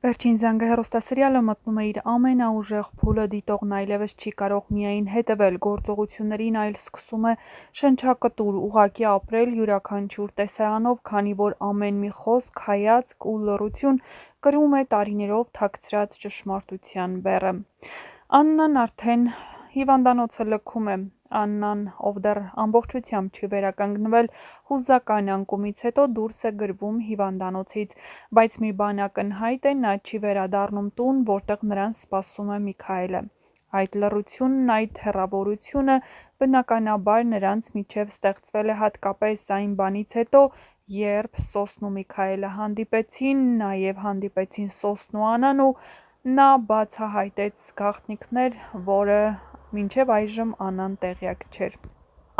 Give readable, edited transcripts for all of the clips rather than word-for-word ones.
Վերջին զանգը հեռուստասերիալը մտնում է իր ամենաուժեղ փուլը, դիտողն այլևս չի կարող միայն հետևել գործողություններին, այլ սկսում է շնչակտուր, ուղղակի ապրել յուրաքանչյուր տեսարանով, քանի որ ամեն մի խոսք, հայացք ու լռություն կրում է տարիներով թաքցրած ճշմարտության բեռը։ Աննան արդեն հիվանդանոցը լքում է։ Աննան, ով դեռ ամբողջությամբ չի վերականգնվել հուզական անկումից հետո, դուրս է գրվում հիվանդանոցից, բայց մի բան ակնհայտ է՝ նա չի վերադառնում տուն, որտեղ նրան սպասում է Միքայելը։ Այդ լռությունն, այդ հեռավորությունը բնականաբար նրանց միջև ստեղծվել է հատկապես այն բանից հետո, երբ Սոսն ու Միքայելը հանդիպեցին, նաև հանդիպեցին Սոսն ու Աննան, ու նա բացահայտեց գաղտնիքներ, որը մինչև այժմ Աննան տեղյակ չէր։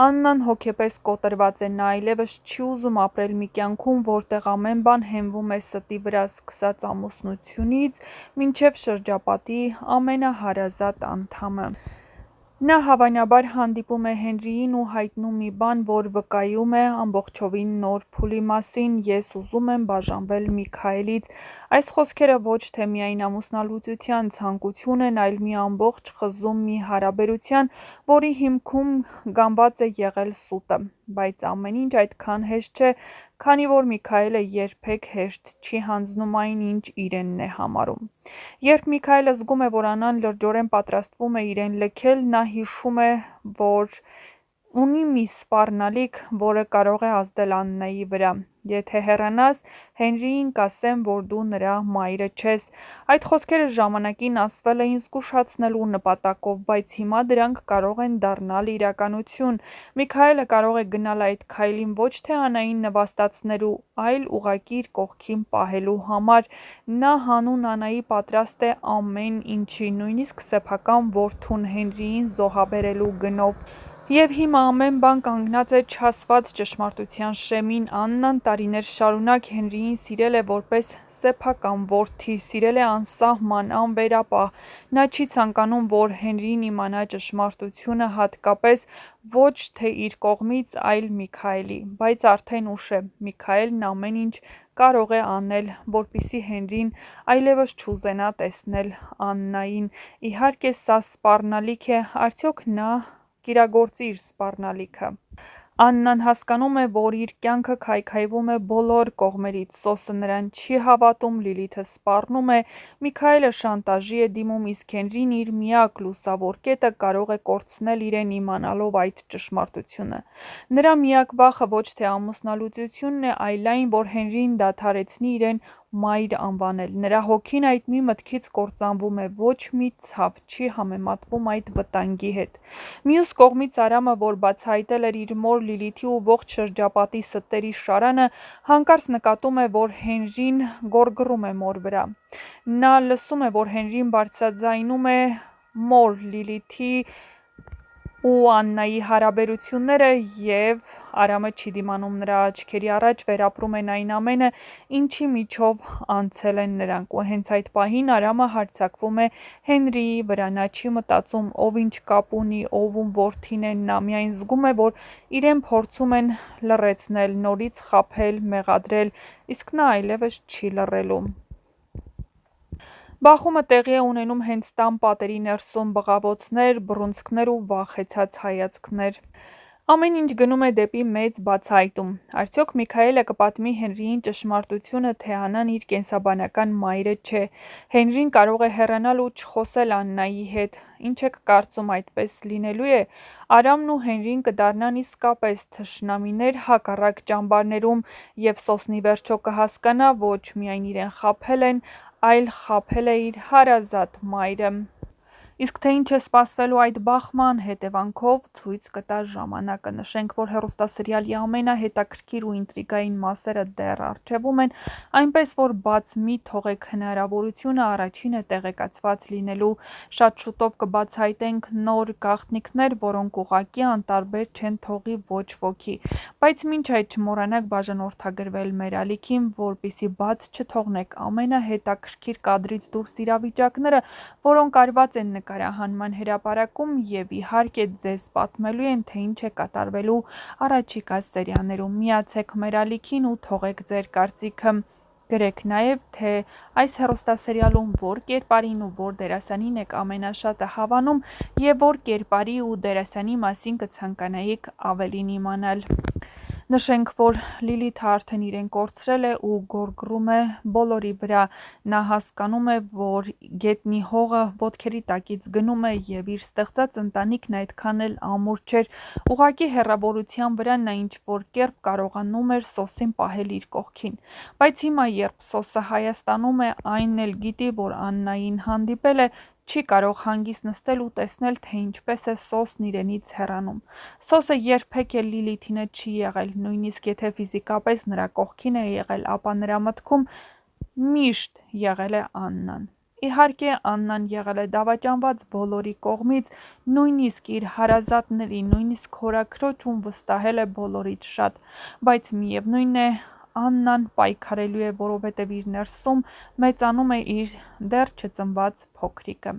Աննան հոգեպես կոտրված է, նա այլևս չի ուզում ապրել մի կյանքում, որտեղ ամեն բան հենվում է ստի վրա, սկսած ամուսնությունից մինչև շրջապատի ամենահարազատ անդամը։ Նա հավանաբար հանդիպում է Հենրիին ու հայտնում մի բան, որ վկայում է ամբողջովին նոր փուլի մասին՝ «Ես ուզում եմ բաժանվել Միքայելից»։ Այս խոսքերը ոչ թե միայն ամուսնալուծության ցանկություն են, այլ մի ամբողջ խզում մի հարաբերության, որի հիմքում գանված է եղել սուտը։ Բայց ամեն ինչ այդքան հեշտ չէ, քանի որ Միքայելը երբեք հեշտ չի հանձնում այն, ինչ իրենն է համարում։ Երբ Միքայելը զգում է, որ Աննան լրջորեն պատրաստվում է իրեն լքել, նա հիշում է, որ ունի մի սպառնալիք, որը կարող է ազդել Աննայի վրա։ «Եթե հեռանաս, Հենրիին կասեմ, որ դու նրա մայրը չես»։ Այդ խոսքերը ժամանակին ասվել էին զգուշացնելու նպատակով, բայց հիմա դրանք կարող են դառնալ իրականություն։ Միքայելը կարող է գնալ այդ քայլին ոչ թե Աննային նվաստացնելու, այլ ուղղակի իր կողքին պահելու համար։ Նա հանուն Աննայի պատրաստ է ամեն ինչի, նույնիսկ սեփական որդուն Հենրիին զոհաբերելու գնով։ Եվ հիմա ամեն բան կանգնած է չասված ճշմարտության շեմին։ Աննան տարիներ շարունակ Հենրիին սիրել է որպես սեփական որդի, սիրել է անսահման, անվերապահ։ Նա չի ցանկանում, որ Հենրին իմանա ճշմարտությունը, հատկապես ոչ թե իր կողմից, այլ Միքայելի։ Բայց արդեն ուշ է։ Միքայելն ամեն ինչ կարող է անել, որպեսզի Հենրին այլևս չուզենա տեսնել Աննային։ Իհարկե, սա սպառնալիք է, արդյոք նա կիրագործի իր սպառնալիքը։ Աննան հասկանում է, որ իր կյանքը քայքայվում է բոլոր կողմերից։ Սոսը նրան չի հավատում, Լիլիթը սպառնում է, Միքայելը շանտաժի է դիմում, իսկ Հենրին իր միակ լուսավոր կետը կարող է կորցնել իրեն իմանալով այդ ճշմարտությունը։ Նրա միակ վախը ոչ թե ամուսնալուծությունն է, այլ այն, որ Հենրին դադարեցնի իրեն մայր անվանել։ Նրա հոգին այդ մի մտքից կործանվում է, ոչ մի ցավ չի համեմատվում այդ վտանգի հետ։ Մյուս կողմից Արամը, որ բացահայտել էր իր մոր Լիլիթի ու ողջ շրջապատի ստերի շարանը, հանկարծ նկատում է, որ Հենրին գոռգոռում է մոր վրա։ Նա լսում է, որ Հենրին բարձրաձայնում է մոր Լիլիթի ու Աննայի հարաբերությունները, և Արամը չի դիմանում նրա աչքերի առաջ, վերապրում են այն ամենը, ինչի միջով անցել են նրանք։ Ու հենց այդ պահին Արամը հարձակվում է Հենրիի վրա։ Նա չի մտածում՝ ով ինչ կապ ունի, ով ում որդին է, նա միայն զգում է, որ իրեն փորձում են լռեցնել, նորից խաբել, մեղադրել, իսկ նա այլևս չի լռելու։ Բախումը տեղի է ունենում հենց տան պատերի ներսում՝ բղավոցներ, բռունցքներ ու վախեցած հայացքներ։ Ամեն ինչ գնում է դեպի մեծ բացահայտում։ Արդյոք Միքայելը կպատմի Հենրիին ճշմարտությունը, թե Աննան իր կենսաբանական մայրը չէ։ Հենրին կարող է հեռանալ ու չխոսել Աննայի հետ։ Ինչ եք կարծում, այդպես լինելու է։ Արամն ու Հենրին կդառնան իսկապես թշնամիներ հակառակ ճամբարներում, և Սոսն ի վերջո կհասկանա՝ ոչ միայն իրեն խաբել են, այլ խաբել է իր հարազատ մայրը։ Իսկ թե ինչ է սպասվելու այդ բախման հետևանքով, ցույց կտա ժամանակը։ Նշենք, որ հեռուստասերիալի ամենահետաքրքիր ու ինտրիգային մասերը դեռ առջևում են, այնպես որ բաց մի թողեք հնարավորությունը առաջինը տեղեկացված լինելու։ Շատ շուտով կբացահայտենք նոր գաղտնիքներ, որոնք ուղղակի անտարբեր չեն թողի ոչ ոքի։ Բայց մինչ այդ չմոռանաք բաժանորդագրվել մեր ալիքին, որպեսզի բաց չթողնեք ամենահետաքրքիր կադրից դուրս իրավիճակները, որոնք արված են նկարահանման հրապարակում, և իհարկե ձեզ պատմելու են, թե ինչ է կատարվելու առաջիկա սերիաներում։ Միացեք մեր ալիքին ու թողեք ձեր կարծիքը։ Գրեք նաև, թե այս հեռուստասերիալում որ կերպարին ու որ դերասանին եք ամենաշատը հավանում և որ կերպարի ու դերասանի մասին կցանկանայիք ավելին իմանալ։ Նշենք, որ Լիլիթը արդեն իրեն կորցրել է ու գոռգոռում է բոլորի վրա, նա հասկանում է, որ գետնի հողը ոտքերի տակից գնում է և իր ստեղծած ընտանիքն այդքան էլ ամուր չէր, ուղղակի հեռավորության վրա նա ինչ-որ կերպ կարողանում էր Սոսին պահել իր կողքին, բայց հիմա երբ Սոսը Հայաստանում է, այն էլ գիտի, որ Աննային հանդիպել է, չի կարող հանգիստ նստել ու տեսնել, թե ինչպես է Սոսն իրենից հեռանում։ Սոսը երբեք էլ Լիլիթին հետ չի եղել, նույնիսկ եթե ֆիզիկապես նրա կողքին է եղել, ապա նրա մտքում միշտ եղել է Աննան։ Իհարկե, Աննան եղել է դավաճանված բոլորի կողմից, նույնիսկ իր հարազատների, նույնիսկ հորաքրոջում վստահել է բոլորից շատ, բայց միևնույն է, Աննան պայքարելու է, որովհետև իր ներսում մեծանում է իր դեռ չծնված փոքրիկը։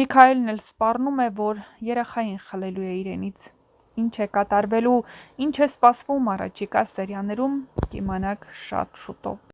Միքայելն էլ սպառնում է, որ երեխային խլելու է իրենից։ Ինչ է կատարվելու, ինչ է սպասվում առաջիկա սերիաներում, կիմանաք շատ շուտով։